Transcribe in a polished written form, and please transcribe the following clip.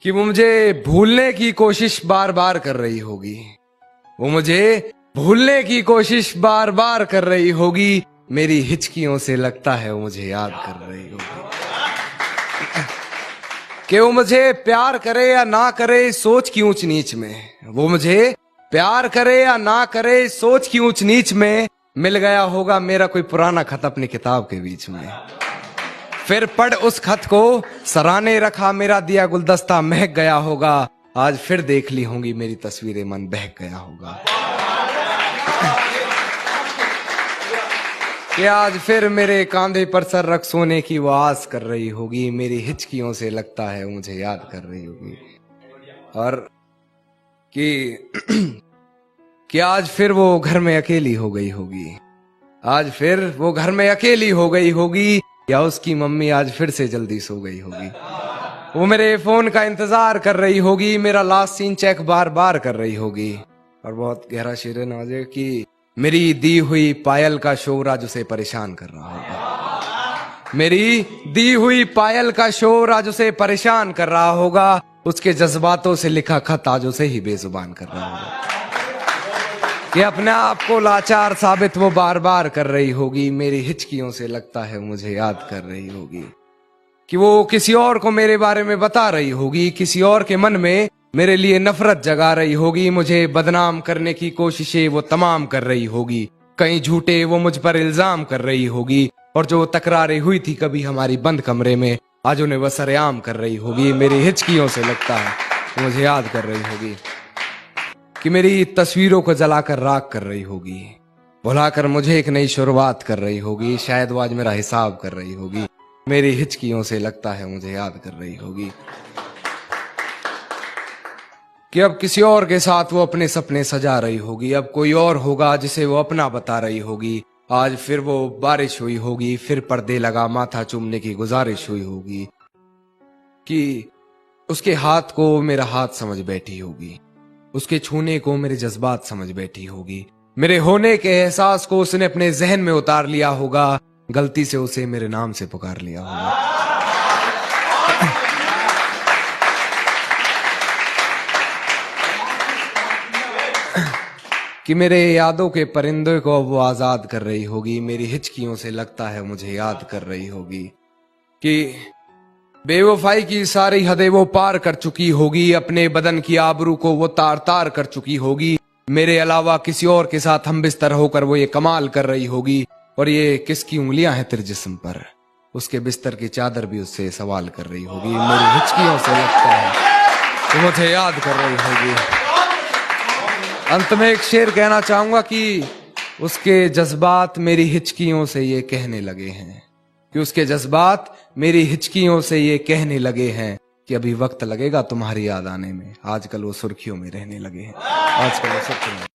कि वो मुझे भूलने की कोशिश बार बार कर रही होगी। वो मुझे भूलने की कोशिश बार बार कर रही होगी। मेरी हिचकियों से लगता है वो मुझे याद कर रही होगी। कि वो मुझे प्यार करे या ना करे सोच की ऊंच नीच में, वो मुझे प्यार करे या ना करे सोच की ऊंच नीच में, मिल गया होगा मेरा कोई पुराना खत अपनी किताब के बीच में। फिर पढ़ उस खत को सराहने रखा मेरा दिया गुलदस्ता महक गया होगा। आज फिर देख ली होंगी मेरी तस्वीरें मन बहक गया होगा। कि आज फिर मेरे कांधे पर सर रख सोने की वो आस कर रही होगी। मेरी हिचकियों से लगता है मुझे याद कर रही होगी। और कि आज फिर वो घर में अकेली हो गई होगी। आज फिर वो घर में अकेली हो गई होगी, या उसकी मम्मी आज फिर से जल्दी सो गई होगी। वो मेरे फोन का इंतजार कर रही होगी, मेरा लास्ट सीन चेक बार बार कर रही होगी। और बहुत गहरा शेर है नवाजे कि मेरी दी हुई पायल का शोर आज उसे परेशान कर रहा होगा। मेरी दी हुई पायल का शोर आज उसे परेशान कर रहा होगा। उसके जज्बातों से लिखा खत आज उसे ही बेजुबान कर रहा होगा। कि अपने आप को लाचार साबित वो बार बार कर रही होगी। मेरी हिचकियों से लगता है मुझे याद कर रही होगी। कि वो किसी और को मेरे बारे में बता रही होगी, किसी और के मन में मेरे लिए नफरत जगा रही होगी। मुझे बदनाम करने की कोशिशें वो तमाम कर रही होगी। कई झूठे वो मुझ पर इल्जाम कर रही होगी। और जो तकरारें हुई थी कभी हमारी बंद कमरे में, आज उन्हें वह सरेआम कर रही होगी। मेरी हिचकियों से लगता है मुझे याद कर रही होगी। कि मेरी तस्वीरों को जलाकर राख कर रही होगी। भुलाकर मुझे एक नई शुरुआत कर रही होगी। शायद वो आज मेरा हिसाब कर रही होगी। मेरी हिचकियों से लगता है मुझे याद कर रही होगी। कि अब किसी और के साथ वो अपने सपने सजा रही होगी। अब कोई और होगा जिसे वो अपना बता रही होगी। आज फिर वो बारिश हुई होगी, फिर पर्दे लगा माथा चूमने की गुजारिश हुई होगी। कि उसके हाथ को मेरा हाथ समझ बैठी होगी। उसके छूने को मेरे जज्बात समझ बैठी होगी। मेरे होने के एहसास को उसने अपने जहन में उतार लिया होगा। गलती से उसे मेरे नाम से पुकार लिया होगा। कि मेरे यादों के परिंदों को अब वो आजाद कर रही होगी। मेरी हिचकियों से लगता है मुझे याद कर रही होगी। कि बेवफाई की सारी हदें वो पार कर चुकी होगी। अपने बदन की आबरू को वो तार तार कर चुकी होगी। मेरे अलावा किसी और के साथ हम बिस्तर होकर वो ये कमाल कर रही होगी। और ये किसकी उंगलियां हैं तेरे जिस्म पर, उसके बिस्तर की चादर भी उससे सवाल कर रही होगी। मेरी हिचकियों से लगता है वो मुझे याद कर रही होगी। अंत में एक शेर कहना चाहूंगा कि उसके जज्बात मेरी हिचकियों से ये कहने लगे हैं। कि उसके जज्बात मेरी हिचकियों से ये कहने लगे हैं कि अभी वक्त लगेगा तुम्हारी याद आने में। आजकल वो सुर्खियों में रहने लगे हैं। आजकल वो सुर्खियों में